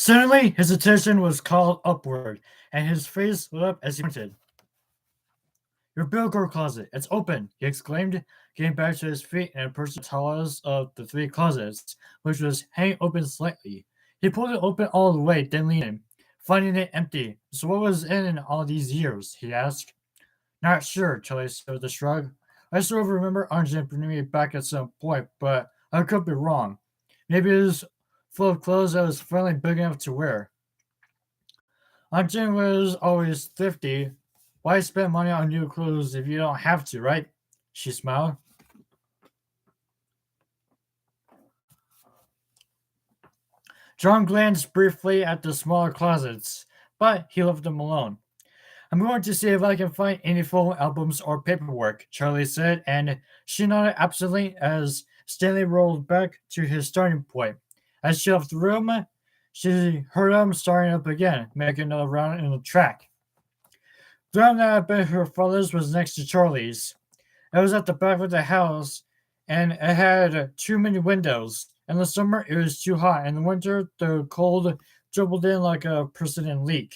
Suddenly, his attention was called upward, and his face lit up as he pointed. Your Bilko closet, it's open, he exclaimed, getting back to his feet and approached the tallest of the three closets, which was hanging open slightly. He pulled it open all the way, then leaned in, finding it empty. So what was in all these years? He asked. Not sure, Charlie said with a shrug. I sort of remember Arjun bringing me back at some point, but I could be wrong. Maybe it was full of clothes I was finally big enough to wear. Arjun was always thrifty. Why spend money on new clothes if you don't have to, right? She smiled. John glanced briefly at the smaller closets, but he left them alone. I'm going to see if I can find any full albums or paperwork, Charlie said, and she nodded absently as Stanley rolled back to his starting point. As she left the room, she heard him starting up again, making another round in the track. The room that had been her father's was next to Charlie's. It was at the back of the house, and it had too many windows. In the summer, it was too hot. In the winter, the cold dribbled in like a persistent leak.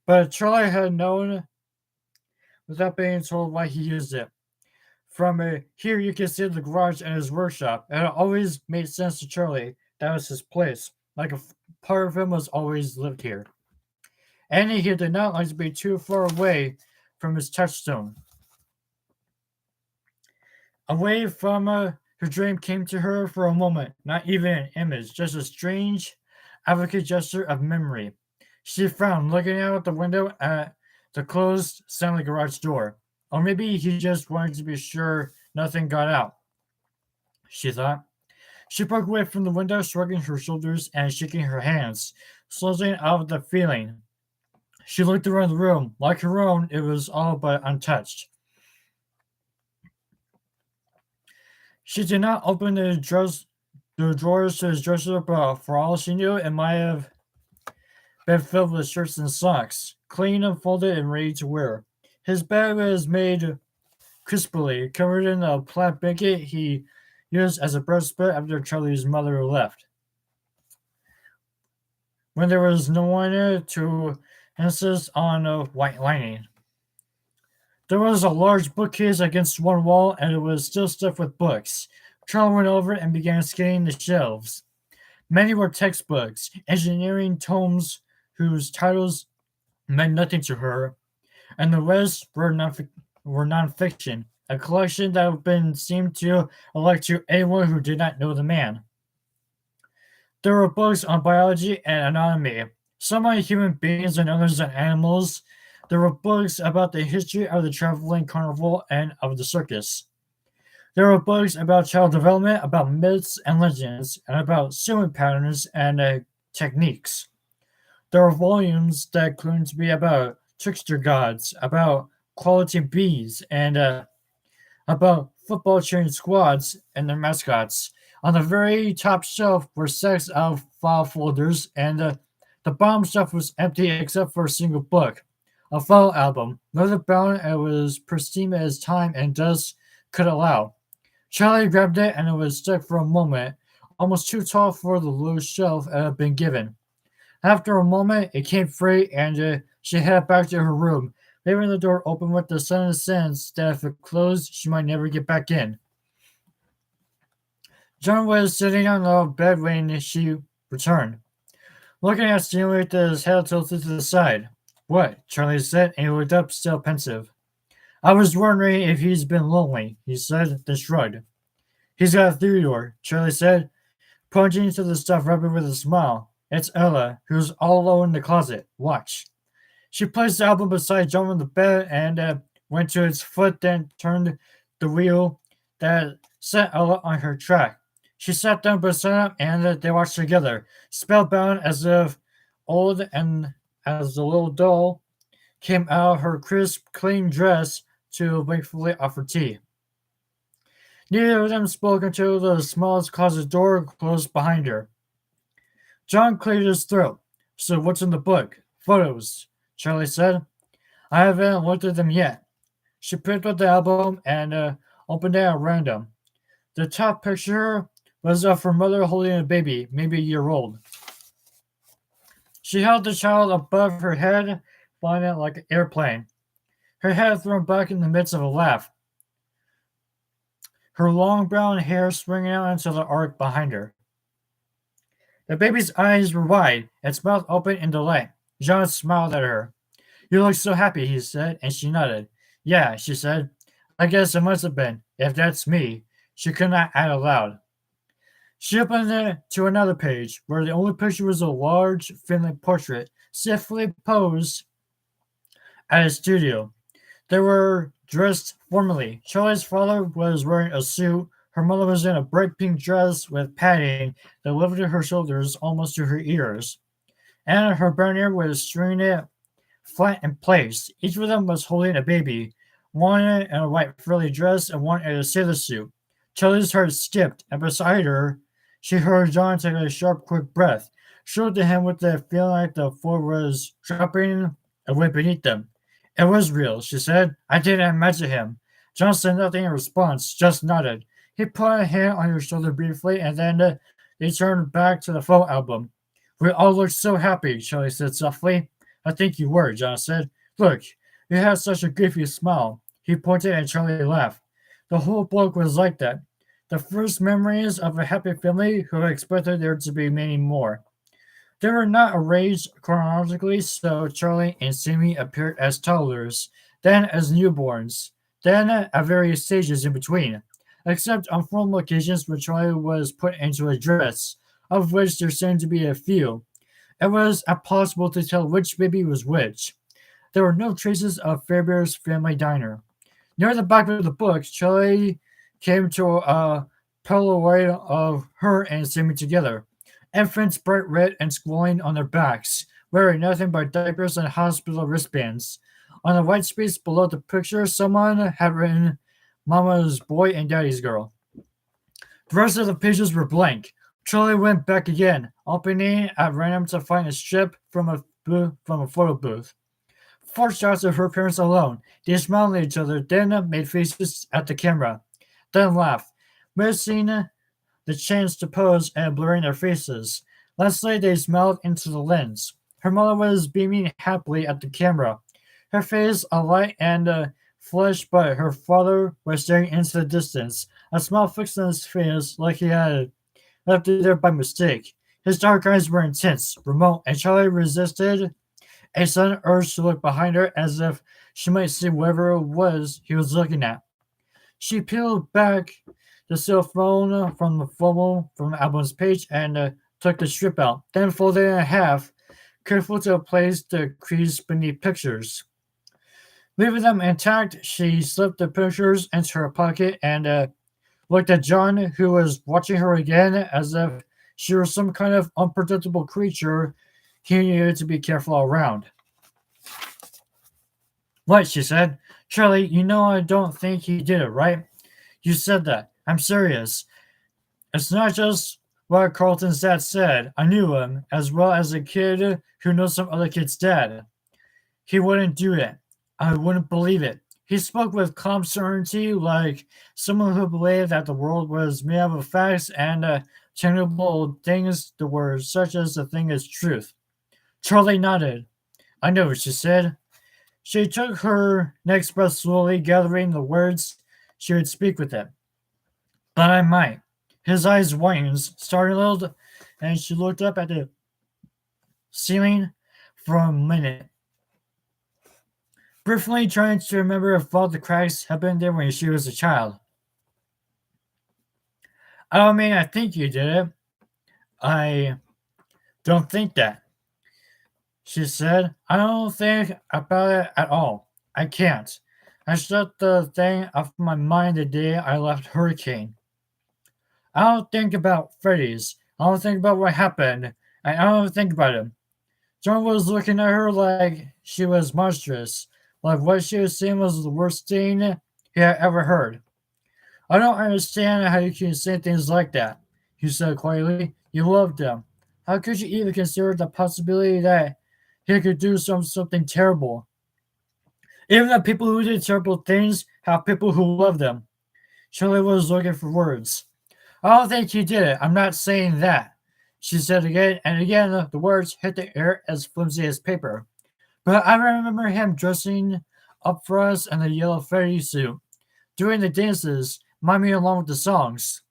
But Charlie had known without being told why he used it. From here, you can see the garage and his workshop, and it always made sense to Charlie. That was his place. Like a part of him was always lived here. And he did not like to be too far away from his touchstone. Away from her dream came to her for a moment, not even an image, just a strange, advocate gesture of memory. She frowned, looking out the window at the closed Stanley garage door. Or maybe he just wanted to be sure nothing got out, she thought. She broke away from the window, shrugging her shoulders and shaking her hands, slowly out of the feeling. She looked around the room. Like her own, it was all but untouched. She did not open the drawers to his dresser above. For all she knew, it might have been filled with shirts and socks, clean and folded and ready to wear. His bed was made crisply, covered in a plaid blanket he used as a breastplate after Charlie's mother left. When there was no one to insist on a white lining. There was a large bookcase against one wall, and it was still stuffed with books. Charlie went over and began scanning the shelves. Many were textbooks, engineering tomes whose titles meant nothing to her, and the rest were nonfiction, a collection that had been seemed to elect to anyone who did not know the man. There were books on biology and anatomy, some on human beings and others on animals. There were books about the history of the traveling carnival and of the circus. There were books about child development, about myths and legends, and about sewing patterns and techniques. There were volumes that claimed to be about trickster gods, about quality bees, and about football cheering squads and their mascots. On the very top shelf were sets of file folders, and the bottom shelf was empty except for a single book, a photo album, leather bound and was pristine as time and dust could allow. Charlie grabbed it and it was stuck for a moment, almost too tall for the low shelf it had been given. After a moment, it came free and she headed back to her room, leaving the door open with the sudden sense that if it closed, she might never get back in. John was sitting on the bed when she returned, looking at Stanley with his head tilted to the side. What? Charlie said, and he looked up, still pensive. I was wondering if he's been lonely, he said, then shrugged. He's got a Theodore, Charlie said, pointing to the stuffed rabbit with a smile. It's Ella, who's all alone in the closet. Watch. She placed the album beside John on the bed and went to its foot, then turned the wheel that set Ella on her track. She sat down beside him and they watched together, spellbound as if old and as the little doll came out of her crisp, clean dress to wakefully offer tea. Neither of them spoke until the smallest closet door closed behind her. John cleared his throat. So what's in the book? Photos, Charlie said. I haven't looked at them yet. She picked up the album and opened it at random. The top picture was of her mother holding a baby, maybe a year old. She held the child above her head, flying it like an airplane, her head thrown back in the midst of a laugh, her long brown hair swinging out into the arc behind her. The baby's eyes were wide, its mouth open in delight. Jean smiled at her. "You look so happy," he said, and she nodded. "Yeah," she said. "I guess it must have been, if that's me." She could not add aloud. She opened it to another page, where the only picture was a large family portrait, stiffly posed at a studio. They were dressed formally. Charlie's father was wearing a suit. Her mother was in a bright pink dress with padding that lifted her shoulders almost to her ears. And her brown hair was stringing it flat in place. Each of them was holding a baby, one in a white frilly dress and one in a sailor suit. Charlie's heart skipped, and beside her, she heard John take a sharp, quick breath. She looked at him with the feeling like the floor was dropping away beneath them. "It was real," she said. "I didn't imagine him." John said nothing in response, just nodded. He put a hand on her shoulder briefly, and then they turned back to the photo album. "We all looked so happy," Charlie said softly. "I think you were," John said. "Look, you had such a goofy smile." He pointed and Charlie laughed. The whole bloke was like that. The first memories of a happy family who expected there to be many more. They were not arranged chronologically, so Charlie and Sammy appeared as toddlers, then as newborns, then at various stages in between, except on formal occasions when Charlie was put into a dress, of which there seemed to be a few. It was impossible to tell which baby was which. There were no traces of Fairbear's family diner. Near the back of the book, Charlie came to a Polaroid of her and Sammy together. Infants bright red and squalling on their backs, wearing nothing but diapers and hospital wristbands. On the white space below the picture, someone had written Mama's boy and Daddy's girl. The rest of the pages were blank. Charlie went back again, opening at random to find a strip from a photo booth. 4 shots of her parents alone. They smiled at each other, then made faces at the camera, then laughed, missing the chance to pose and blurring their faces. Lastly, they smiled into the lens. Her mother was beaming happily at the camera, her face alight and flushed, but her father was staring into the distance, a smile fixed on his face like he had left it there by mistake. His dark eyes were intense, remote, and Charlie resisted a sudden urge to look behind her as if she might see whatever it was he was looking at. She peeled back the cell phone from the album's page and took the strip out, then folded it in half, careful to place the crease beneath pictures. Leaving them intact, she slipped the pictures into her pocket and looked at John, who was watching her again as if she were some kind of unpredictable creature he needed to be careful around. "What?" she said. "Charlie, you know I don't think he did it, right? You said that. I'm serious. It's not just what Carlton's dad said. I knew him, as well as a kid who knows some other kid's dad. He wouldn't do it. I wouldn't believe it." He spoke with calm certainty, like someone who believed that the world was made up of facts and tangible things that were such as the thing is truth. Charlie nodded. "I know," she said. She took her next breath slowly, gathering the words she would speak with him. "But I might." His eyes widened, startled, and she looked up at the ceiling for a minute, briefly trying to remember if all the cracks had been there when she was a child. "I don't mean I think you did it. I don't think that," she said. "I don't think about it at all. I can't. I shut the thing off my mind the day I left Hurricane. I don't think about Freddy's. I don't think about what happened. And I don't think about him." John was looking at her like she was monstrous, like what she was saying was the worst thing he had ever heard. "I don't understand how you can say things like that," he said quietly. "You loved him. How could you even consider the possibility that he could do something terrible? Even the people who did terrible things have people who love them." Shirley was looking for words. "I don't think he did it. I'm not saying that." She said again and again. The words hit the air as flimsy as paper. But I remember him dressing up for us in the yellow fairy suit, doing the dances, miming along with the songs.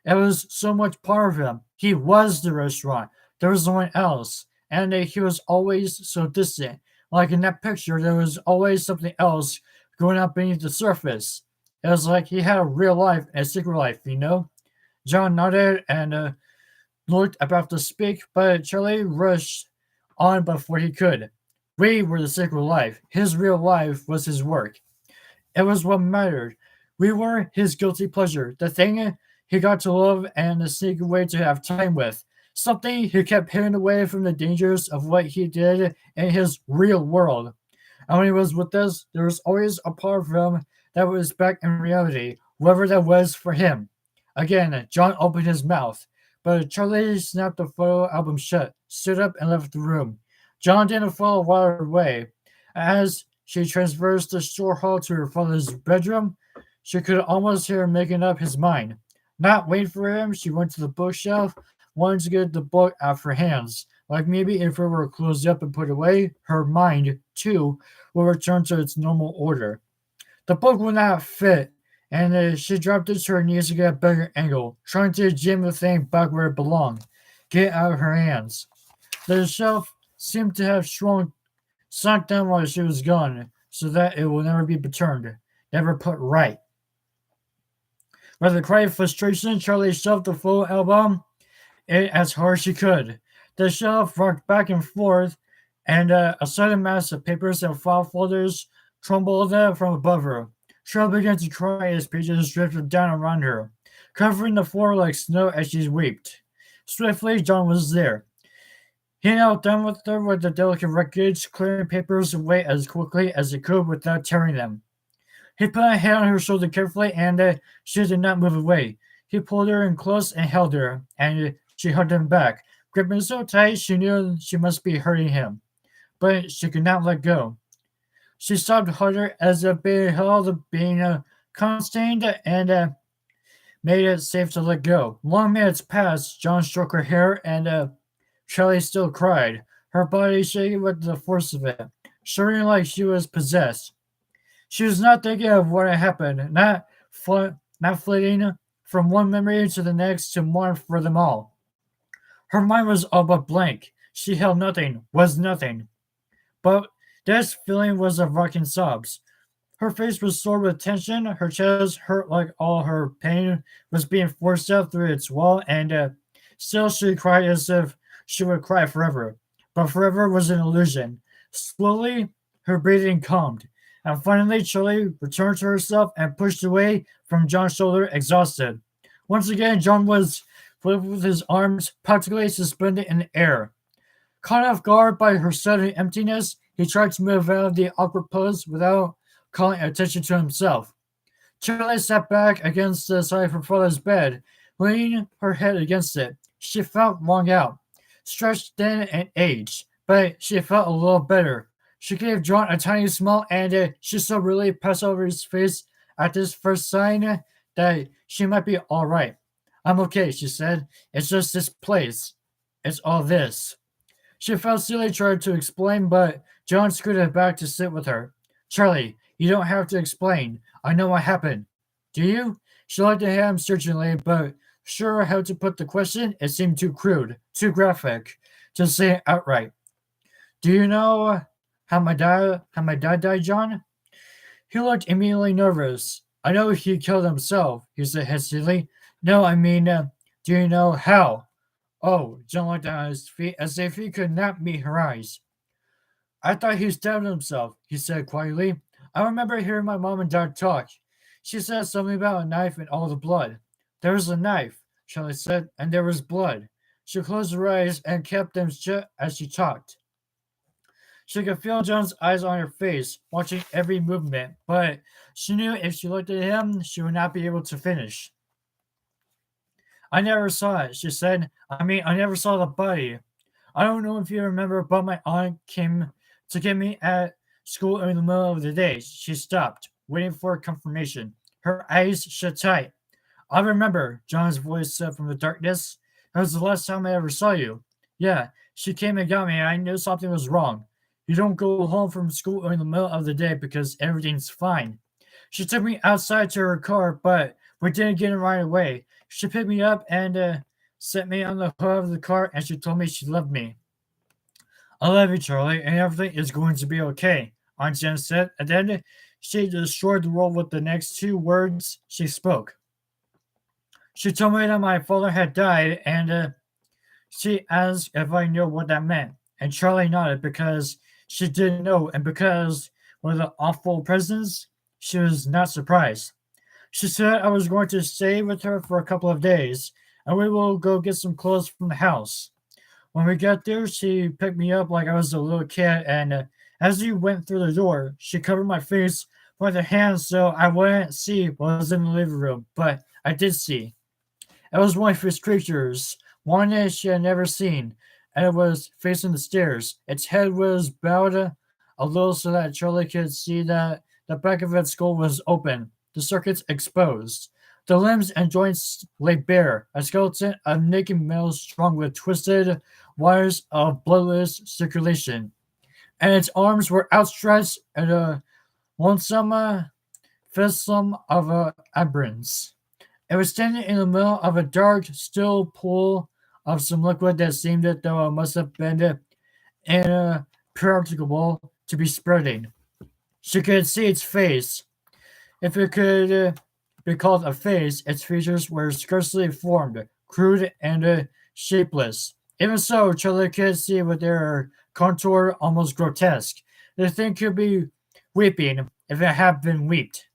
It was so much part of him. He was the restaurant. There was no one else. And he was always so distant. Like in that picture, there was always something else going on beneath the surface. It was like he had a real life and a secret life, you know? John nodded and looked about to speak, but Charlie rushed on before he could. We were the secret life. His real life was his work. It was what mattered. We were his guilty pleasure, the thing he got to love and the sneaky way to have time with. Something he kept hidden away from the dangers of what he did in his real world. And when he was with us, there was always a part of him that was back in reality, whoever that was for him. Again, John opened his mouth, but Charlie snapped the photo album shut, stood up, and left the room. John didn't follow her away. As she traversed the shore hall to her father's bedroom, she could almost hear him making up his mind. Not waiting for him, she went to the bookshelf, wanted to get the book out of her hands. Like maybe if it were closed up and put away, her mind, too, will return to its normal order. The book would not fit, and she dropped it to her knees to get a better angle, trying to jam the thing back where it belonged. Get it out of her hands. The shelf seemed to have sunk down while she was gone, so that it will never be returned, never put right. With a cry of frustration, Charlie shoved the full album in as hard as she could. The shelf rocked back and forth, and a sudden mass of papers and file folders trembled from above her. Charlie began to cry as pages drifted down around her, covering the floor like snow as she wept. Swiftly, John was there. He knelt down with her with the delicate wreckage, clearing papers away as quickly as he could without tearing them. He put a hand on her shoulder carefully, and she did not move away. He pulled her in close and held her, and she hugged him back, gripping so tight she knew she must be hurting him. But she could not let go. She sobbed harder as if being held, being constrained, and made it safe to let go. Long minutes passed. John stroked her hair, and Charlie still cried, her body shaking with the force of it, shivering like she was possessed. She was not thinking of what had happened, not flitting from one memory to the next to mourn for them all. Her mind was all but blank. She held nothing, was nothing. But this feeling was of rocking sobs. Her face was sore with tension, her chest hurt like all her pain was being forced out through its wall, and still she cried as if she would cry forever. But forever was an illusion. Slowly, her breathing calmed, and finally Charlie returned to herself and pushed away from John's shoulder, exhausted. Once again, John was with his arms practically suspended in the air. Caught off guard by her sudden emptiness, he tried to move out of the awkward pose without calling attention to himself. Charlie sat back against the side of her father's bed, leaning her head against it. She felt wrung out, stretched thin and aged, but she felt a little better. She gave John a tiny smile, and she saw relief pass over his face at this first sign that she might be all right. I'm okay, she said. It's just this place. It's all this. She felt silly trying to explain, but John scooted back to sit with her. Charlie, you don't have to explain. I know what happened. Do you? She looked at him searchingly, but sure how to put the question, it seemed too crude, too graphic, to say it outright. Do you know how my dad died, John? He looked immediately nervous. I know he killed himself, he said hastily. No, I mean, do you know how? Oh, John looked down at his feet as if he could not meet her eyes. I thought he stabbed himself, he said quietly. I remember hearing my mom and dad talk. She said something about a knife and all the blood. There was a knife, Charlie said, and there was blood. She closed her eyes and kept them shut as she talked. She could feel John's eyes on her face, watching every movement, but she knew if she looked at him, she would not be able to finish. I never saw it, she said. I never saw the body. I don't know if you remember, but my aunt came to get me at school in the middle of the day. She stopped, waiting for confirmation. Her eyes shut tight. I remember, John's voice said from the darkness. That was the last time I ever saw you. Yeah, she came and got me, and I knew something was wrong. You don't go home from school in the middle of the day because everything's fine. She took me outside to her car, but we didn't get in right away. She picked me up and set me on the hood of the car, and she told me she loved me. I love you, Charlie, and everything is going to be okay, Aunt Jen said, and then she destroyed the world with the next two words she spoke. She told me that my father had died, and she asked if I knew what that meant. And Charlie nodded because she didn't know, and because with the awful presence, she was not surprised. She said I was going to stay with her for a couple of days, and we will go get some clothes from the house. When we got there, she picked me up like I was a little kid, and as we went through the door, she covered my face with her hands so I wouldn't see what was in the living room, but I did see. It was one of his creatures, one that she had never seen, and it was facing the stairs. Its head was bowed a little so that Charlie could see that the back of its skull was open, the circuits exposed. The limbs and joints lay bare, a skeleton of naked metal strung with twisted wires of bloodless circulation, and its arms were outstretched in a lonesome fistulum of aberrance. It was standing in the middle of a dark, still pool of some liquid that seemed as though it must have been impracticable to be spreading. She could see its face. If it could be called a face, its features were scarcely formed, crude and shapeless. Even so, Charlie could see with their contour almost grotesque. The thing could be weeping if it had been wept.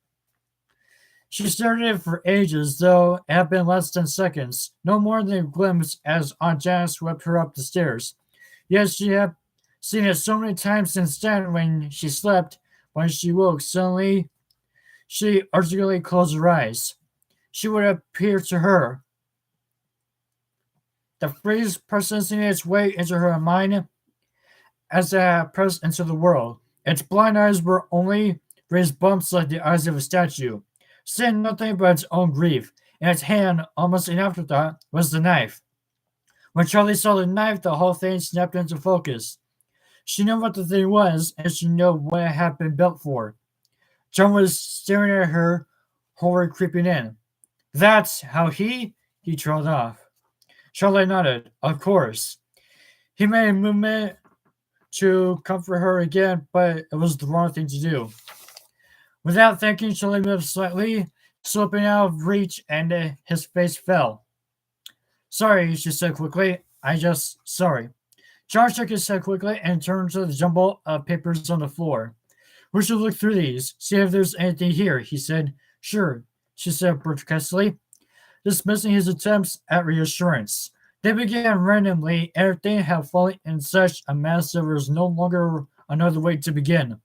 She stared at it for ages, though it had been less than seconds, no more than a glimpse as Aunt Janet swept her up the stairs. Yes, she had seen it so many times since then when she slept. When she woke, suddenly she articulately closed her eyes. She would appear to her. The phrase processing its way into her mind as it had pressed into the world. Its blind eyes were only raised bumps like the eyes of a statue, seeing nothing but its own grief. In its hand, almost an afterthought, was the knife. When Charlie saw the knife, the whole thing snapped into focus. She knew what the thing was, and she knew what it had been built for. John was staring at her, horror creeping in. That's how he trailed off. Charlie nodded. Of course. He made a movement to comfort her again, but it was the wrong thing to do. Without thinking, Charlie moved slightly, slipping out of reach, and his face fell. Sorry, she said quickly. Sorry. John shook his head quickly and turned to the jumble of papers on the floor. We should look through these, see if there's anything here, he said. Sure, she said brusquely, dismissing his attempts at reassurance. They began randomly. Everything had fallen in such a mass there was no longer another way to begin.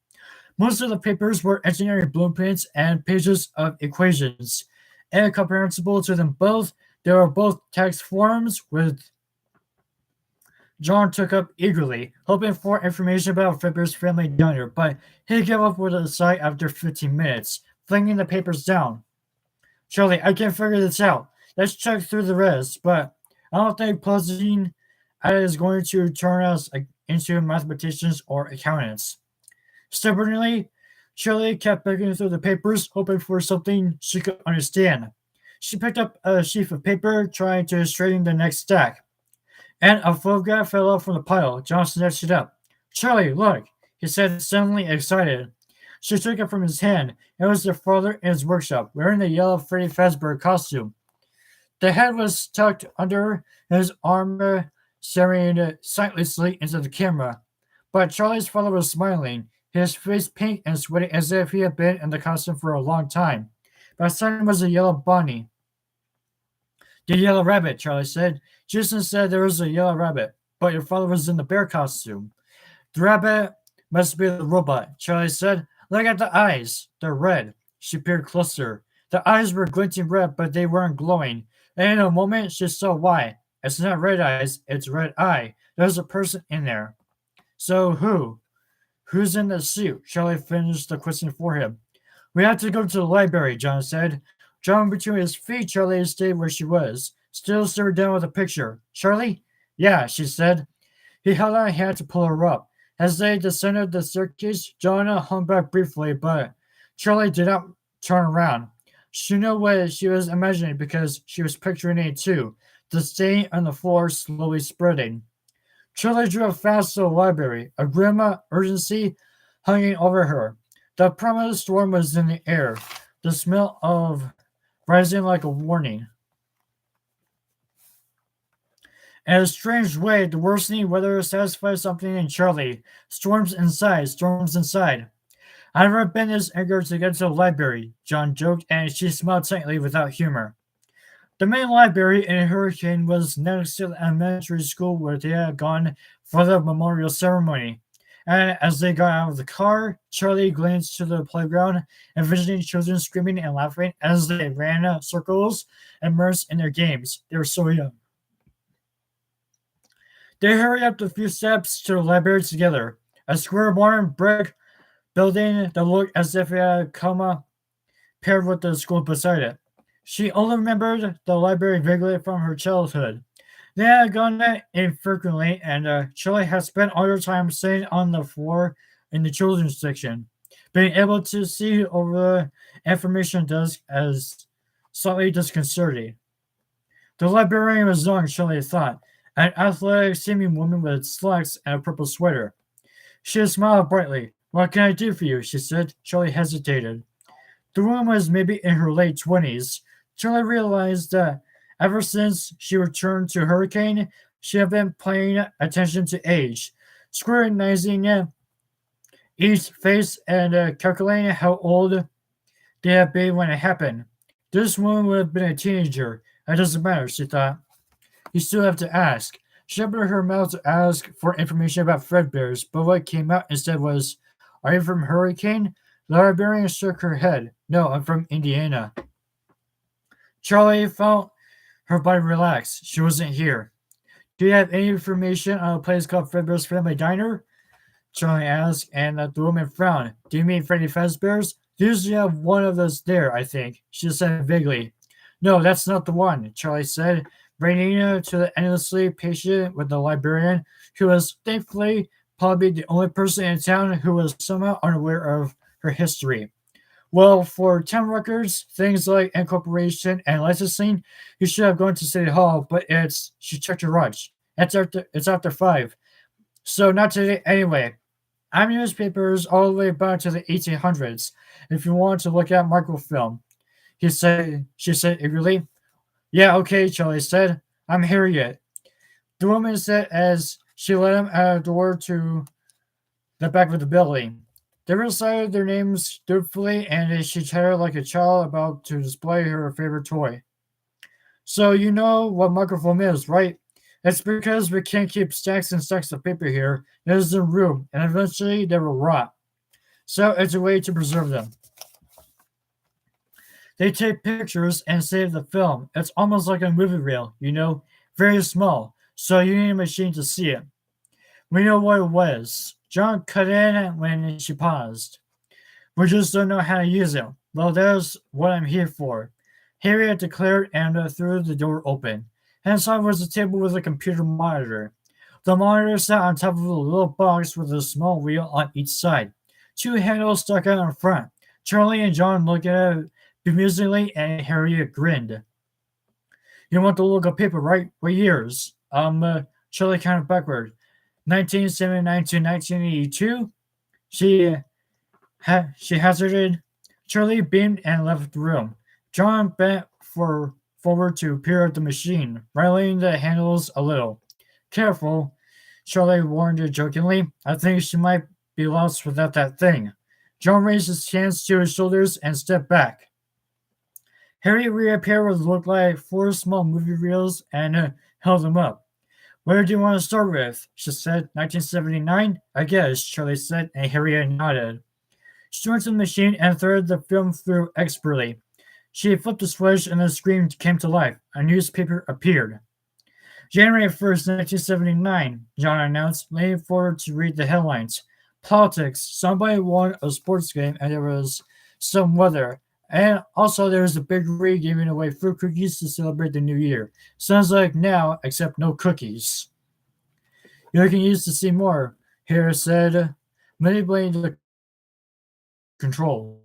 Most of the papers were engineering blueprints and pages of equations. Incomprehensible to them both, they were both text forms with John took up eagerly, hoping for information about Fibber's family diner, but he gave up with a sigh after 15 minutes, flinging the papers down. Charlie, I can't figure this out. Let's check through the rest, but I don't think posing is going to turn us into mathematicians or accountants. Stubbornly, Shirley kept picking through the papers, hoping for something she could understand. She picked up a sheaf of paper, trying to straighten the next stack, and a photograph fell out from the pile. John snatched it up. Charlie, look, he said, suddenly excited. She took it from his hand. It was their father in his workshop, wearing the yellow Freddy Fazbear costume. The head was tucked under his arm, staring sightlessly into the camera. But Charlie's father was smiling, his face pink and sweaty as if he had been in the costume for a long time. Beside him was a yellow bunny. The yellow rabbit, Charlie said. Jason said there was a yellow rabbit, but your father was in the bear costume. The rabbit must be the robot, Charlie said. Look at the eyes. They're red. She peered closer. The eyes were glinting red, but they weren't glowing. And in a moment, she saw why. It's not red eyes, it's red eye. There's a person in there. So who? Who's in the suit? Charlie finished the question for him. We have to go to the library, John said. Drawing between his feet, Charlie stayed where she was. still stared down with a picture. Charlie? Yeah, she said. He held out a hand to pull her up. As they descended the staircase, Joanna hung back briefly, but Charlie did not turn around. She knew what she was imagining because she was picturing it too, the stain on the floor slowly spreading. Charlie drove fast to the library, a grim urgency hanging over her. The promised storm was in the air, the smell of rising like a warning. In a strange way, the worsening weather satisfied something in Charlie. Storms inside, storms inside. I've never been this eager to get to the library, John joked, and she smiled slightly without humor. The main library in Hurricane was next to the elementary school where they had gone for the memorial ceremony. And as they got out of the car, Charlie glanced to the playground, envisioning children screaming and laughing as they ran circles, immersed in their games. They were so young. They hurried up the few steps to the library together, a square modern brick building that looked as if it had a comma paired with the school beside it. She only remembered the library vaguely from her childhood. They had gone there infrequently, and Charlie had spent all her time sitting on the floor in the children's section, being able to see over the information desk as slightly disconcerting. The librarian was young, Charlie thought, an athletic seeming woman with slacks and a purple sweater. She smiled brightly. What can I do for you? She said. Charlie hesitated. The woman was maybe in her late 20s. Charlie realized that ever since she returned to Hurricane, she had been paying attention to age, scrutinizing each face and calculating how old they had been when it happened. This woman would have been a teenager. It doesn't matter, she thought. You still have to ask. She opened her mouth to ask for information about Fredbear's, but what came out instead was, Are you from Hurricane? The librarian shook her head. No, I'm from Indiana. Charlie felt her body relax. She wasn't here. Do you have any information on a place called Fredbear's Family Diner? Charlie asked, and the woman frowned. Do you mean Freddy Fazbear's? They usually have one of those there, I think. She said vaguely. No, that's not the one, Charlie said, bringing her to the endlessly patient with the librarian, who was thankfully probably the only person in town who was somehow unaware of her history. Well, for town records, things like incorporation and licensing, you should have gone to City Hall, but she checked her watch. It's after 5. So not today anyway. I'm newspapers all the way back to the 1800s, if you want to look at microfilm. She said eagerly. Yeah, okay, Charlie said. I'm Harriet. The woman said as she led him out the door to the back of the building. They recited their names dutifully, and she chatted like a child about to display her favorite toy. So you know what microfilm is, right? It's because we can't keep stacks and stacks of paper here. It is in room, and eventually they will rot. So it's a way to preserve them. They take pictures and save the film. It's almost like a movie reel, very small, so you need a machine to see it. We know what it was. John cut in when she paused. We just don't know how to use it. Well, that's what I'm here for. Harriet declared and threw the door open. Inside was a table with a computer monitor. The monitor sat on top of a little box with a small wheel on each side. 2 handles stuck out in front. Charlie and John looked at it bemusingly, and Harriet grinned. You want the look of paper, right? What years? Charlie counted backward. 1979 to 1982. She hazarded. Charlie beamed and left the room. John bent forward to peer at the machine, rattling the handles a little. Careful, Charlie warned her jokingly. I think she might be lost without that thing. John raised his hands to his shoulders and stepped back. Harry reappeared with what looked like 4 small movie reels and held them up. Where do you want to start with? She said. 1979? I guess, Charlie said, and Harriet nodded. She went to the machine and threaded the film through expertly. She flipped the switch and the screen came to life. A newspaper appeared. January 1st, 1979, John announced, leaning forward to read the headlines. Politics. Somebody won a sports game and there was some weather. And also, there's a bakery giving away fruit cookies to celebrate the new year. Sounds like now, except no cookies. You can use to see more. Harris said, manipulating the controls.